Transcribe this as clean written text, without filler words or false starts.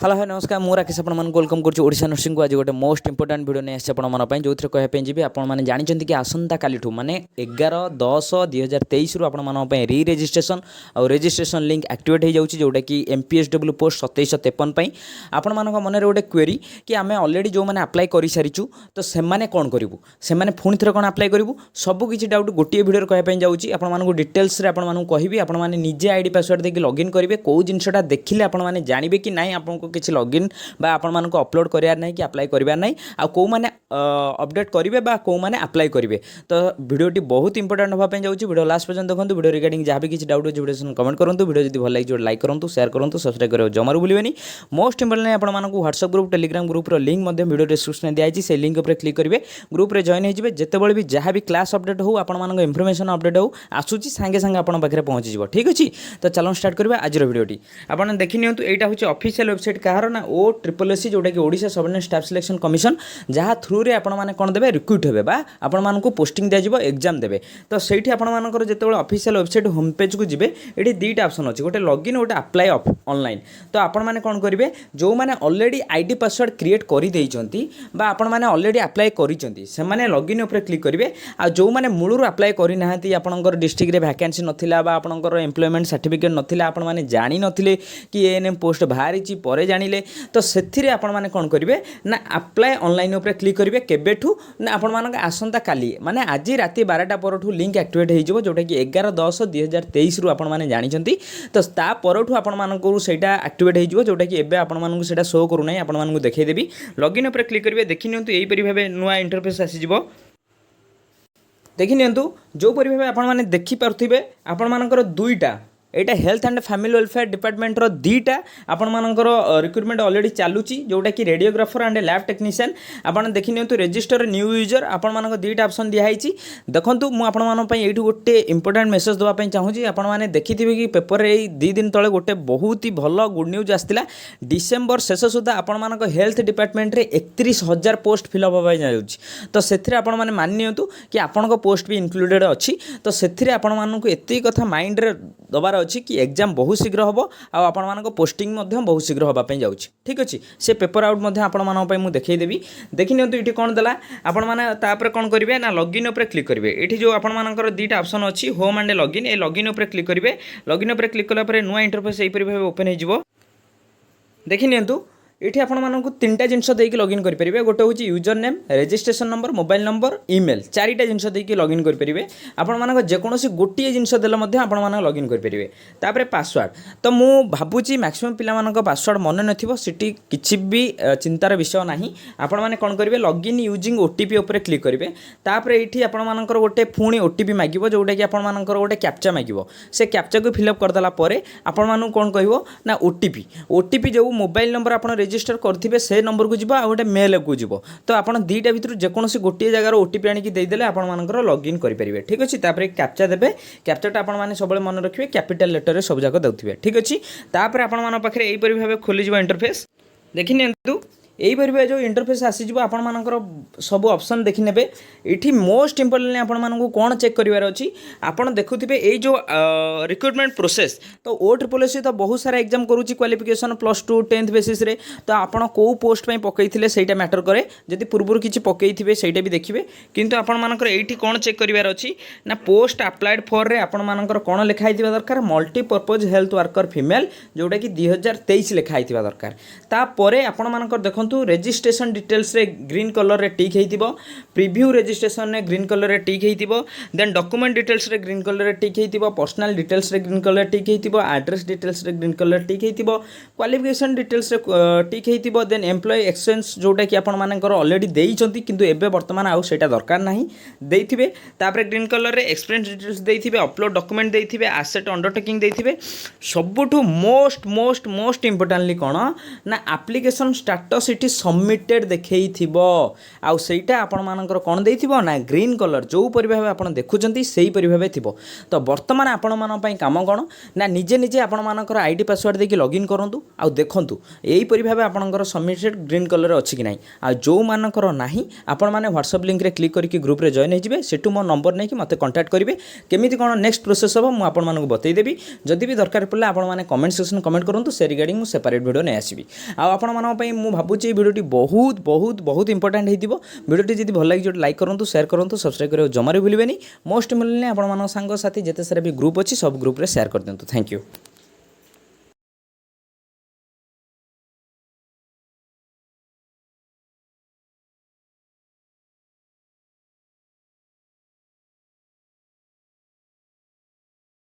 Hello hi नमस्कार मु राकेश आपण वेलकम करछु ओडिशा नर्सिंग को आज गोटे मोस्ट इंपोर्टेंट वीडियो नै आछे आपण मन पई जोथरे कहय पे जीबे आपण माने जानि चंती कि आसंता कालीठू माने 11/10/2023 रु आपण मन पई री रजिस्ट्रेशन और रजिस्ट्रेशन लिंक एक्टिवेट हो जाउची जोटा कि एमपीएसडब्ल्यू पोस्ट 2753 पई आपण मन को मन रे गोटे क्वेरी कि आमे ऑलरेडी जो माने अप्लाई करि सारिचू तो से माने कोन करिवु से माने पुणी थरे कोन अप्लाई करिवु सब किछि डाउट गोटे वीडियो कहय पे जाउची आपण मन को डिटेल्स रे आपण मन को कहिबी आपण माने निजे आईडी पासवर्ड देके लॉगिन करिवे को जिंसटा देखिले आपण माने जानिबे कि नाही आपण को किसी लॉगिन बा आपण मानको अपलोड करियार नाही कि अप्लाई करियार नाही आ को माने अपडेट करिवे बा को माने अप्लाई करिवे तो वीडियोटी बहुत इंपोर्टेंट होबा पे जाउची वीडियो लास्ट पर्यंत देखंतु वीडियो रिगार्डिंग जहाँ भी किसी डाउट हो वीडियो कमेंट करंतु वीडियो जदि भल लागी लाइक करंतु शेयर करंतु सब्सक्राइब करियो जमारू भूलिबेनी मोस्ट इंपोर्टेंट आपण मानको व्हाट्सएप ग्रुप टेलीग्राम ग्रुप रो लिंक मध्ये वीडियो डिस्क्रिप्शन दिया आइची से लिंक ऊपर क्लिक करिवे ग्रुप रे जॉइन होइजिबे जेतेबेले भी जहाँ भी क्लास अपडेट हो आपण मानको इन्फॉर्मेशन अपडेट हो आसुची संगे संगे आपण पाखरे पहुंची जिवो ठीक अछि तो चलो स्टार्ट करबा आज रो वीडियोटी आपण देखि नियंतु एटा होची ऑफिशियल वेबसाइट कहार ना ओ ट्रिपल जोटा कि Odisha subordinate staff selection commission जहाँ थ्रू रे आपण माने कोन देबे रिक्रूट हेबे बा आपण मानको पोस्टिंग दिया जिवो एग्जाम देबे तो सेठी आपण मानकर जेतेबेले ऑफिशियल वेबसाइट होम पेज को जिबे एठी दीटा ऑप्शन अछि गोटे लॉगिन गोटे अप्लाई ऑनलाइन तो आपण माने कोन करिवे जो माने ऑलरेडी आईडी पासवर्ड क्रिएट करि देइचंती बा आपण माने ऑलरेडी अप्लाई करिचंती से माने लॉगिन ऊपर क्लिक करिवे आ जो माने मूलरू अप्लाई करि नाहंती आपणकर डिस्ट्रिक्ट रे वैकेंसी नथिला बा आपणकर एम्प्लॉयमेंट सर्टिफिकेट नथिला आपण माने जानि नथिले कि एएनएम पोस्ट बाहरिची परे जानिले तो सेथिरे आपण माने कोन करिवे ना अप्लाई ऑनलाइन ऊपर क्लिक करिवे केबेठू ना आपण मानक आसंता काली माने आज राति 12टा परठू लिंक एक्टिवेट हो जिवो जोटा कि 11/10/2023 रु आपण माने जानि चंती तो ता परठू आपण मानक सेटा एक्टिवेट हो जिवो जोटा कि एबे आपण मानक सेटा शो करू नै आपण मानक देखाई देबी लॉगिन ऊपर क्लिक करिवे देखि नियंतु एई परि भाबे नुवा इंटरफेस आसी जिवो देखि नियंतु जो परि भाबे आपण माने देखि पारथिबे आपण मानकर दुईटा एटा health and family welfare department रो दीटा आपण मानकर रिक्रूटमेंट ऑलरेडी चालुची जोटा कि रेडियोग्राफर एंड लैब टेक्नीशियन आपण देखि नियंतु रजिस्टर न्यू यूजर आपण मानक दीटा ऑप्शन दिया हैची देखंतु मु आपण मान पई एठु गोटे इंपोर्टेंट मेसेज दवा पई चाहूची आपण माने देखिथिबे कि पेपर रे 2 दिन तळे गोटे बहुत ही भलो गुड न्यूज आस्तिला डिसेंबर शेष सुधा आपण मानक हेल्थ डिपार्टमेंट रे 31,000 पोस्ट फिलअप होबा जाउची तो सेथिरे आपण माने मान नियंतु कि आपनको पोस्ट भी इंक्लूडेड अछि तो सेथिरे आपण मानक एते कथा माइंड रे दबार अच्छी कि एग्जाम बहुत शीघ्र हम आपण पोस्टिंग बहुत शीघ्र होगापी जाऊँगी ठीक अच्छे से पेपर आउट आपंप देखईदेवी देखी नियंतु ये कौन देला आपण मैंने कौन करेंगे ना लॉगिन उपर क्लिक करेंगे ये जो आपर दीटा ऑप्शन अच्छी home and login A login उपर क्लिक करेंगे लॉगिन उपर क्लिक कलापर नुआ इंटरफेस यहीपरि भाव ओपन हो देखी नियंतु ये आपको 3टा जिनस देकी लॉगिन करेंगे गोटे हूँ user name registration number mobile number email 4टा जिनस देकी लॉगिन करेंगे आपण जेकोसी गोटे जिनस देले लॉगिन करेंगे तापर पासवर्ड तो मु भावुची मैक्सिमम पिला पासवर्ड मन नथि किसी भी चिंतार विषय ना आपण मैंने कौन करेंगे लॉगिन यूजिंग ओटीपी उपर क्लिक करेंगे तापर ये आपर गोटे पुणी ओटीपी मागिबो जोटा कि आपर गोटे कैप्चा मागिबो से कैप्चा को फिलअप करदेला आपण कौन कह ना ओटीपी जो मोबाइल नंबर आप रजिस्टर करथिबे से नंबर को जीवो आ गोटे मेल को जीवो तो आपण दीटा भितर जेकोसी गोटे जगार ओटीपी आनिकी देदेले आपण मानकर लॉगिन करि परिबे ठीक अछि तापर कैप्चा देबे कैप्चाटा आपण माने सबले मन रखिबे कैपिटल लेटर रे सब जाक दउथिबे ठीक अछि तापर आपण मान पाखरे एई परि भाबे खोली जीवो इंटरफेस देखि नियंतु यही जो इंटरफेस आसीज आपण मानकर सब ऑप्शन देखि नेबे इठी मोस्ट इंपोर्टेंट आपण मानकु कोन चेक करिवार अछि आपण देखुथिबे एई जो रिक्रूटमेंट प्रोसेस तो ओ ट्रिपल एस तो बहुत सारा एग्जाम करूची क्वालिफिकेशन +2 10th बेसिस रे तो आपण को पोस्ट पई पकैथिले सेटा मैटर करे जदि पूर्वरु किछि पकैथिबे सेटा भी देखिबे किंतु आपण मानकर एठी कोन चेक करिवार अछि ना पोस्ट अप्लाइड फॉर रे आपण मानकर कोन लेखा आइथिबा दरकार मल्टीपर्पज हेल्थ वर्कर फीमेल जोटा कि 2023 लेखा आइथिबा दरकार ता परे आपण मानकर देखो रजिस्ट्रेशन डिटेल्स रे ग्रीन कलर रे टिक हेतिबो प्रीव्यू रजिस्ट्रेशन रे ग्रीन कलर रे टिक हेतिबो देन डॉक्यूमेंट डिटेल्स रे ग्रीन कलर रे टिक हेतिबो पर्सनल डिटेल्स रे ग्रीन कलर टिक हेतिबो एड्रेस डिटेल्स रे ग्रीन कलर टिक हेतिबो क्वालिफिकेशन डिटेल्स रे टिक हेतिबो देन एम्प्लॉय एक्सचेंज जोटा कि आपण मानकर ऑलरेडी देइचंती किंतु एबे वर्तमान आउ सेटा दरकार नाही देइथिबे तापर ग्रीन कलर रे एक्सपीरियंस डिटेल्स देइथिबे अपलोड डॉक्यूमेंट देइथिबे एसेट अंडरटेकिंग देइथिबे सबुठु मोस्ट इंपोर्टेंटली कोन ना एप्लीकेशन स्टेटस ଏଠି ସବମିଟେଡ୍ ଦେଖେଇଥିବ ଆଉ ସେଇଟା ଆପଣମାନଙ୍କର କ'ଣ ଦେଇଥିବ ନା ଗ୍ରୀନ୍ କଲର୍ ଯେଉଁପରି ଭାବେ ଆପଣ ଦେଖୁଛନ୍ତି ସେଇପରି ଭାବେ ଥିବ। ତ ବର୍ତ୍ତମାନ ଆପଣମାନଙ୍କ ପାଇଁ କାମ କ'ଣ ନା ନିଜେ ନିଜେ ଆପଣମାନଙ୍କର ଆଇଡି ପାସୱାର୍ଡ଼ ଦେଇକି ଲଗ୍ଇନ୍ କରନ୍ତୁ ଆଉ ଦେଖନ୍ତୁ ଏଇପରି ଭାବେ ଆପଣଙ୍କର ସବମିଟେଡ୍ ଗ୍ରୀନ୍ କଲର୍ ଅଛି କି ନାହିଁ। ଆଉ ଯେଉଁମାନଙ୍କର ନାହିଁ ଆପଣମାନେ ହ୍ୱାଟ୍ସଆପ୍ ଲିଙ୍କରେ କ୍ଲିକ୍ କରିକି ଗ୍ରୁପ୍ରେ ଜଏନ୍ ହେଇଯିବେ। ସେଠୁ ମୋ ନମ୍ବର ନେଇକି ମୋତେ କଣ୍ଟାକ୍ଟ କରିବେ। କେମିତି କ'ଣ ନେକ୍ସଟ ପ୍ରୋସେସ୍ ହେବ ମୁଁ ଆପଣମାନଙ୍କୁ ବତେଇଦେବି। ଯଦି ବି ଦରକାର ପଡ଼ିଲେ ଆପଣମାନେ କମେଣ୍ଟ ସେକ୍ସନ୍ କମେଣ୍ଟ କରନ୍ତୁ, ସେ ରିଗାର୍ଡ଼ିଂ ମୁଁ ସେପାରେଟ୍ ଭିଡ଼ିଓ ନେଇ ଆସିବି। ଆଉ ଆପଣମାନଙ୍କ ପାଇଁ ମୁଁ ଭାବୁଛି এই ଭିଡ଼ିଓଟି ବହୁତ ବହୁତ ବହୁତ ଇମ୍ପୋର୍ଟାଣ୍ଟ ହେଇଥିବ। ଭିଡ଼ିଓଟି ଯଦି ଭଲ ଲାଗିଛି ଗୋଟେ ଲାଇକ୍ କରନ୍ତୁ, ସେୟାର କରନ୍ତୁ, ସବସ୍କ୍ରାଇବ୍ କରିବାକୁ ଜମାରୁ ଭୁଲିବେନି। ମୋଷ୍ଟ ମିଳିଲେ ଆପଣମାନଙ୍କ ସାଙ୍ଗସାଥି ଯେତେ ସାରା ବି ଗ୍ରୁପ୍ ଅଛି ସବୁ ଗ୍ରୁପ୍ରେ ସେୟାର କରିଦିଅନ୍ତୁ। Thank you.